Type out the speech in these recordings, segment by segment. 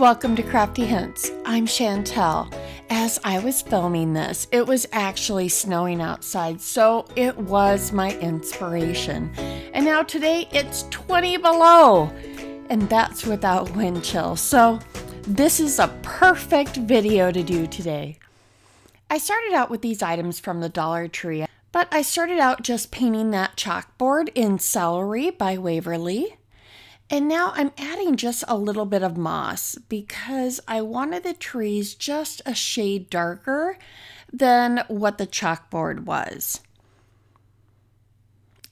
Welcome to Crafty Hints. I'm Chantel. As I was filming this, it was actually snowing outside, so it was my inspiration. And now today it's 20 below, and that's without wind chill. So this is a perfect video to do today. I started out with these items from the Dollar Tree, but I started out just painting that chalkboard in Celery by Waverly. And now I'm adding just a little bit of moss because I wanted the trees just a shade darker than what the chalkboard was.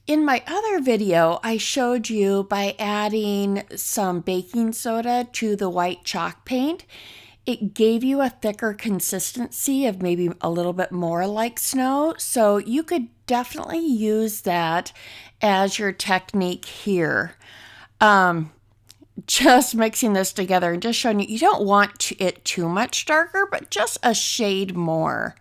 In my other video, I showed you by adding some baking soda to the white chalk paint, it gave you a thicker consistency of maybe a little bit more like snow. So you could definitely use that as your technique here. Just mixing this together and just showing you don't want it too much darker, but just a shade more.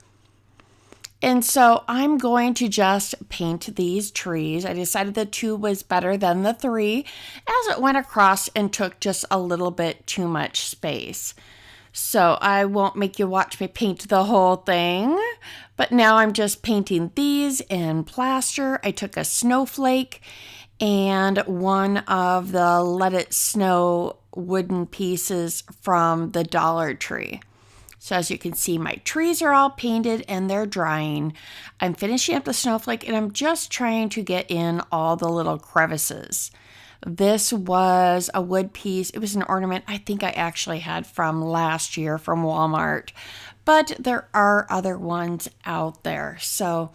And so I'm going to just paint these trees. I decided the 2 was better than the 3 as it went across and took just a little bit too much space. So I won't make you watch me paint the whole thing, but now I'm just painting these in plaster. I took a snowflake and one of the Let It Snow wooden pieces from the Dollar Tree. So as you can see, my trees are all painted and they're drying. I'm finishing up the snowflake and I'm just trying to get in all the little crevices. This was a wood piece. It was an ornament I think I actually had from last year from Walmart, but there are other ones out there. So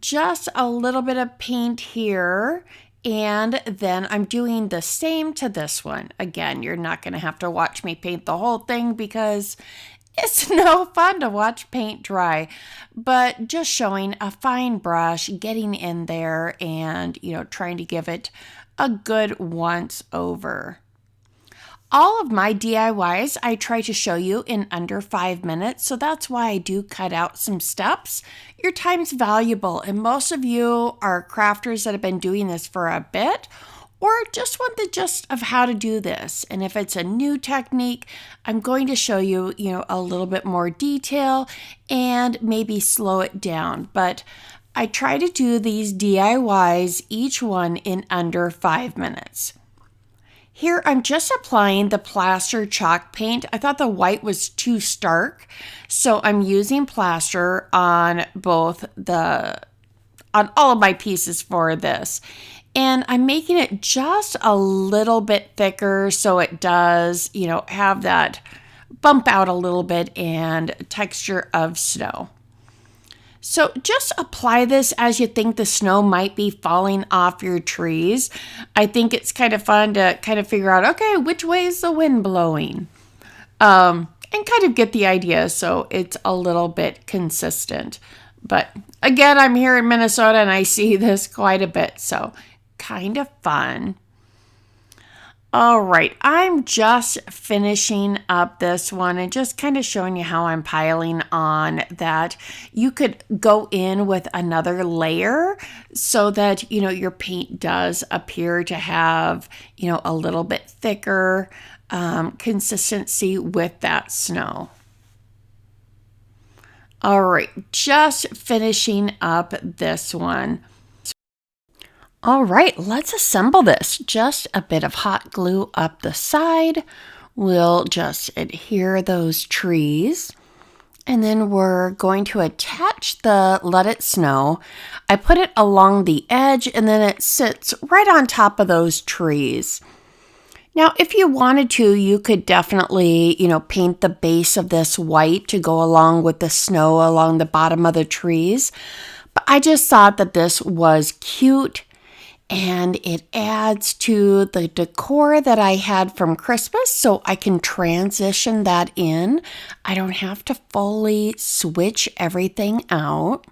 just a little bit of paint here. And then I'm doing the same to this one. Again, you're not going to have to watch me paint the whole thing because it's no fun to watch paint dry. But just showing a fine brush, getting in there and, trying to give it a good once over. All of my DIYs I try to show you in under 5 minutes, so that's why I do cut out some steps. Your time's valuable, and most of you are crafters that have been doing this for a bit or just want the gist of how to do this. And if it's a new technique, I'm going to show you, a little bit more detail and maybe slow it down. But I try to do these DIYs, each one in under 5 minutes. Here I'm just applying the plaster chalk paint. I thought the white was too stark, so I'm using plaster on on all of my pieces for this. And I'm making it just a little bit thicker so it does, have that bump out a little bit and texture of snow. So just apply this as you think the snow might be falling off your trees. I think it's kind of fun to kind of figure out, okay, which way is the wind blowing? And kind of get the idea so it's a little bit consistent. But again, I'm here in Minnesota and I see this quite a bit, so kind of fun. All right, I'm just finishing up this one and just kind of showing you how I'm piling on that. You could go in with another layer so that, your paint does appear to have, a little bit thicker consistency with that snow. All right, just finishing up this one. All right, let's assemble this. Just a bit of hot glue up the side. We'll just adhere those trees. And then we're going to attach the Let It Snow. I put it along the edge and then it sits right on top of those trees. Now, if you wanted to, you could definitely, paint the base of this white to go along with the snow along the bottom of the trees. But I just thought that this was cute. And it adds to the decor that I had from Christmas, so I can transition that in. I don't have to fully switch everything out.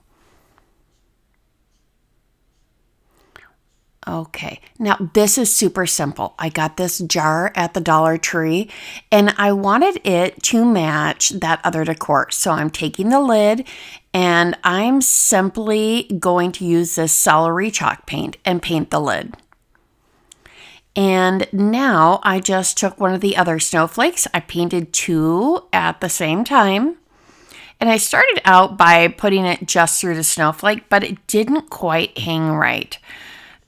Okay, now this is super simple. I got this jar at the Dollar Tree and I wanted it to match that other decor. So I'm taking the lid and I'm simply going to use this celery chalk paint and paint the lid. And now I just took one of the other snowflakes. I painted two at the same time. And I started out by putting it just through the snowflake, but it didn't quite hang right.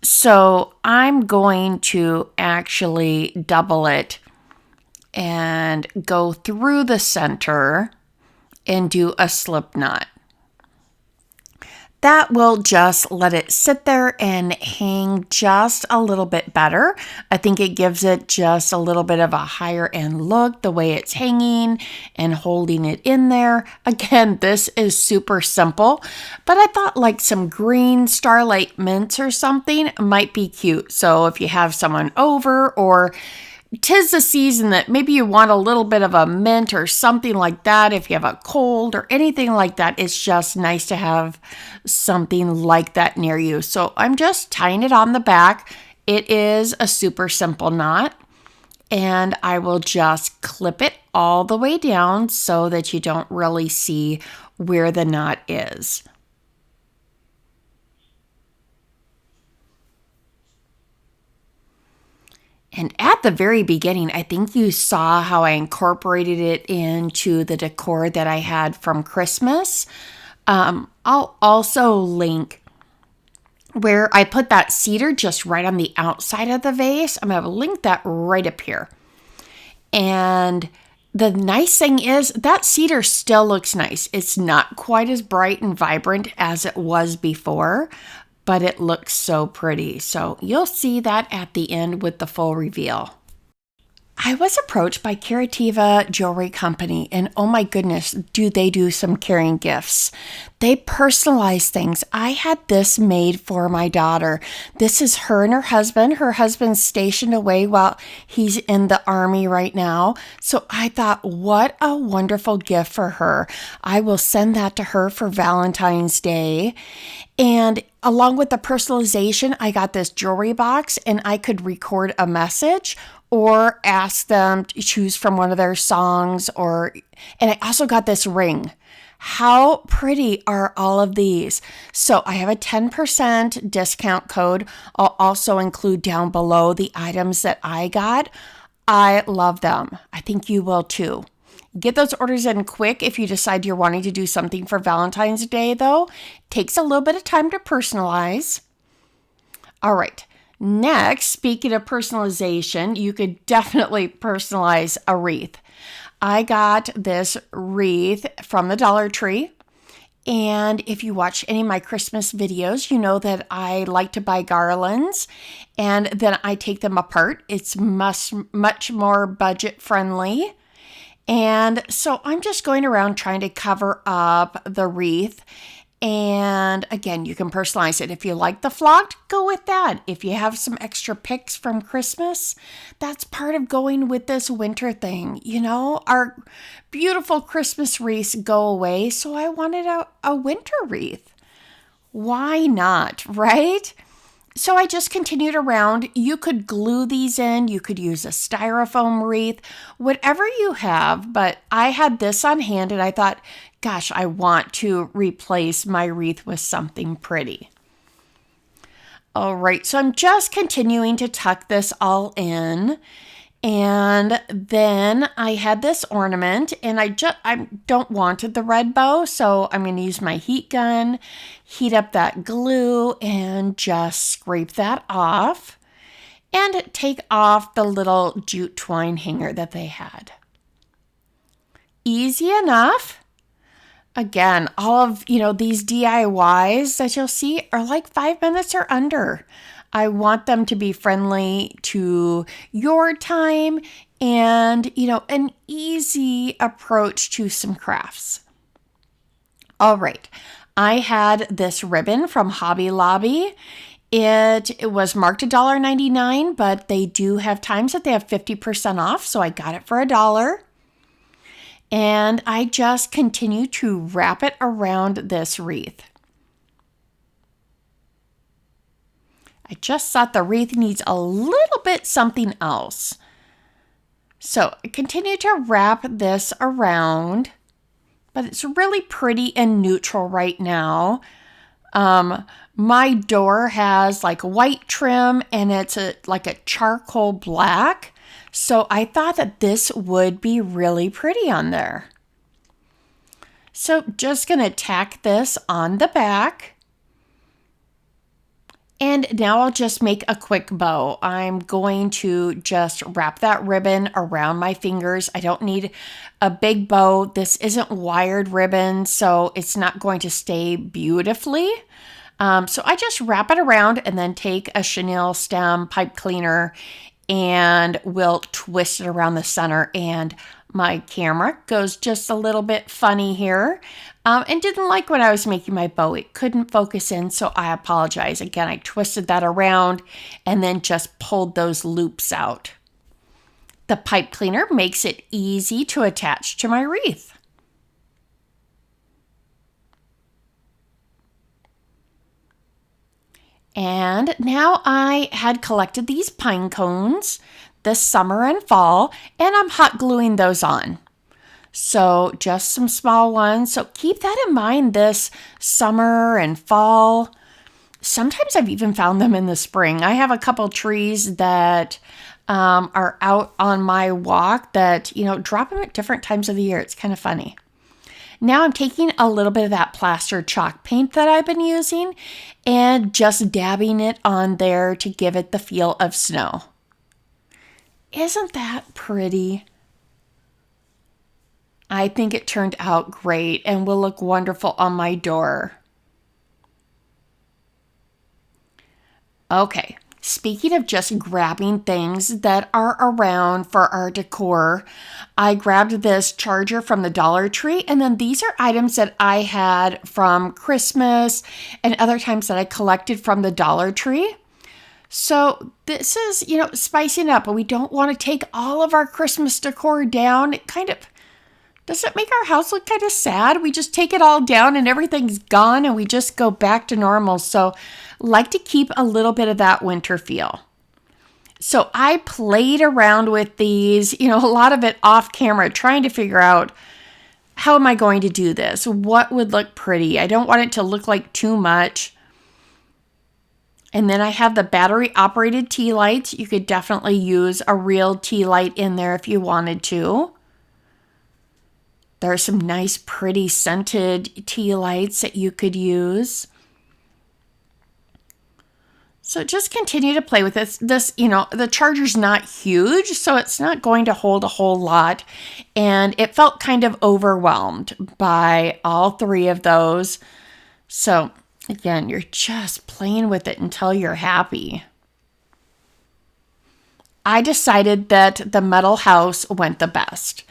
So I'm going to actually double it and go through the center and do a slip knot. That will just let it sit there and hang just a little bit better. I think it gives it just a little bit of a higher end look, the way it's hanging and holding it in there. Again, this is super simple, but I thought like some green starlight mints or something might be cute. So if you have someone over, or 'tis the season that maybe you want a little bit of a mint or something like that. If you have a cold or anything like that, it's just nice to have something like that near you. So I'm just tying it on the back. It is a super simple knot, and I will just clip it all the way down so that you don't really see where the knot is. And at the very beginning, I think you saw how I incorporated it into the decor that I had from Christmas. I'll also link where I put that cedar just right on the outside of the vase. I'm going to link that right up here. And the nice thing is that cedar still looks nice. It's not quite as bright and vibrant as it was before, but it looks so pretty. So you'll see that at the end with the full reveal. I was approached by Karativa Jewelry Company, and oh my goodness, do they do some caring gifts. They personalize things. I had this made for my daughter. This is her and her husband. Her husband's stationed away while he's in the army right now. So I thought, what a wonderful gift for her. I will send that to her for Valentine's Day. And along with the personalization, I got this jewelry box, and I could record a message or ask them to choose from one of their songs, and I also got this ring. How pretty are all of these? So I have a 10% discount code. I'll also include down below the items that I got. I love them. I think you will too. Get those orders in quick if you decide you're wanting to do something for Valentine's Day, though. It takes a little bit of time to personalize. All right. Next, speaking of personalization, you could definitely personalize a wreath. I got this wreath from the Dollar Tree. And if you watch any of my Christmas videos, you know that I like to buy garlands and then I take them apart. It's much more budget friendly. And so I'm just going around trying to cover up the wreath. And again, you can personalize it. If you like the flocked, go with that. If you have some extra picks from Christmas, that's part of going with this winter thing. You know, our beautiful Christmas wreaths go away, so I wanted a winter wreath. Why not, right? So I just continued around. You could glue these in. You could use a styrofoam wreath, whatever you have. But I had this on hand and I thought, gosh, I want to replace my wreath with something pretty. All right, so I'm just continuing to tuck this all in. And then I had this ornament, and I don't want the red bow, so I'm going to use my heat gun, heat up that glue, and just scrape that off, and take off the little jute twine hanger that they had. Easy enough. Again, all of these DIYs that you'll see are like 5 minutes or under. I want them to be friendly to your time and, an easy approach to some crafts. All right. I had this ribbon from Hobby Lobby. It was marked $1.99, but they do have times that they have 50% off, so I got it for $1. And I just continue to wrap it around this wreath. I just thought the wreath needs a little bit something else. So I continue to wrap this around, but it's really pretty and neutral right now. My door has like white trim and it's like a charcoal black. So I thought that this would be really pretty on there. So just going to tack this on the back. And now I'll just make a quick bow. I'm going to just wrap that ribbon around my fingers. I don't need a big bow. This isn't wired ribbon, so it's not going to stay beautifully. So I just wrap it around and then take a chenille stem pipe cleaner and we'll twist it around the center. And my camera goes just a little bit funny here and didn't like when I was making my bow. It couldn't focus in, so I apologize. Again, I twisted that around and then just pulled those loops out. The pipe cleaner makes it easy to attach to my wreath. And now I had collected these pine cones this summer and fall, and I'm hot gluing those on. So just some small ones. So keep that in mind this summer and fall. Sometimes I've even found them in the spring. I have a couple trees that are out on my walk that, drop them at different times of the year. It's kind of funny. Now I'm taking a little bit of that plaster chalk paint that I've been using and just dabbing it on there to give it the feel of snow. Isn't that pretty? I think it turned out great and will look wonderful on my door. Okay, speaking of just grabbing things that are around for our decor, I grabbed this charger from the Dollar Tree, and then these are items that I had from Christmas and other times that I collected from the Dollar Tree. So this is, spicing up, but we don't want to take all of our Christmas decor down. It kind of doesn't make our house look kind of sad. We just take it all down and everything's gone and we just go back to normal. So like to keep a little bit of that winter feel. So I played around with these, a lot of it off camera, trying to figure out how am I going to do this? What would look pretty? I don't want it to look like too much. And then I have the battery operated tea lights. You could definitely use a real tea light in there if you wanted to. There are some nice, pretty scented tea lights that you could use. So just continue to play with this. The charger's not huge, so it's not going to hold a whole lot. And it felt kind of overwhelmed by all three of those. So again, you're just playing with it until you're happy. I decided that the metal house went the best.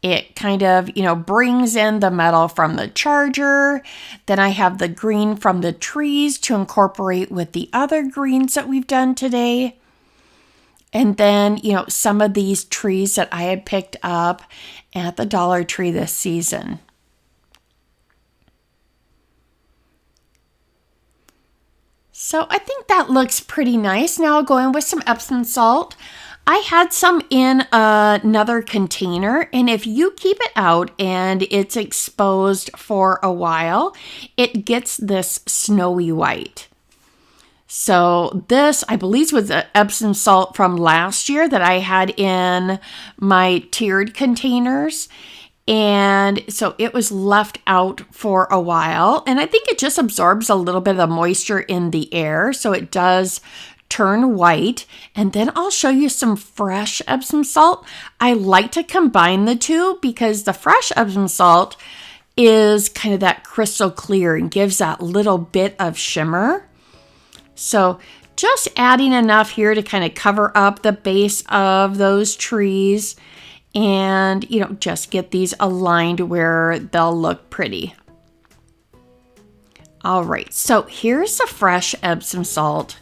It kind of, brings in the metal from the charger. Then I have the green from the trees to incorporate with the other greens that we've done today. And then, some of these trees that I had picked up at the Dollar Tree this season. So I think that looks pretty nice. Now I'll go in with some Epsom salt. I had some in another container, and if you keep it out and it's exposed for a while, it gets this snowy white. So this, I believe, was the Epsom salt from last year that I had in my tiered containers. And so it was left out for a while, and I think it just absorbs a little bit of the moisture in the air, so it does turn white. And then I'll show you some fresh Epsom salt. I like to combine the two because the fresh Epsom salt is kind of that crystal clear and gives that little bit of shimmer. So just adding enough here to kind of cover up the base of those trees and, just get these aligned where they'll look pretty. All right, so here's the fresh Epsom salt.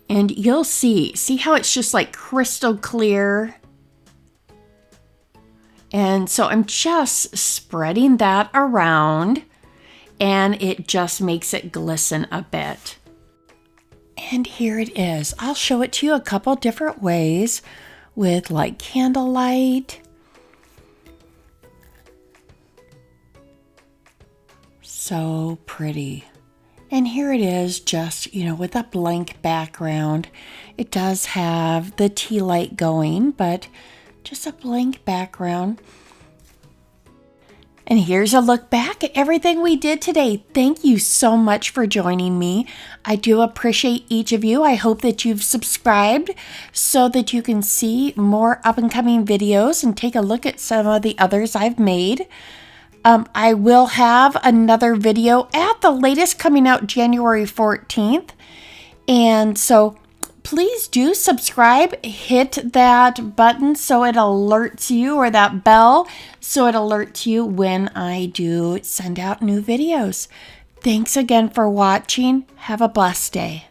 And you'll see how it's just like crystal clear. And so I'm just spreading that around and it just makes it glisten a bit. And here it is. I'll show it to you a couple different ways with like candlelight. So pretty. And here it is, just, with a blank background. It does have the tea light going, but just a blank background. And here's a look back at everything we did today. Thank you so much for joining me. I do appreciate each of you. I hope that you've subscribed so that you can see more up and coming videos and take a look at some of the others I've made. I will have another video at the latest coming out January 14th. And so please do subscribe, hit that button so it alerts you, or that bell so it alerts you when I do send out new videos. Thanks again for watching. Have a blessed day.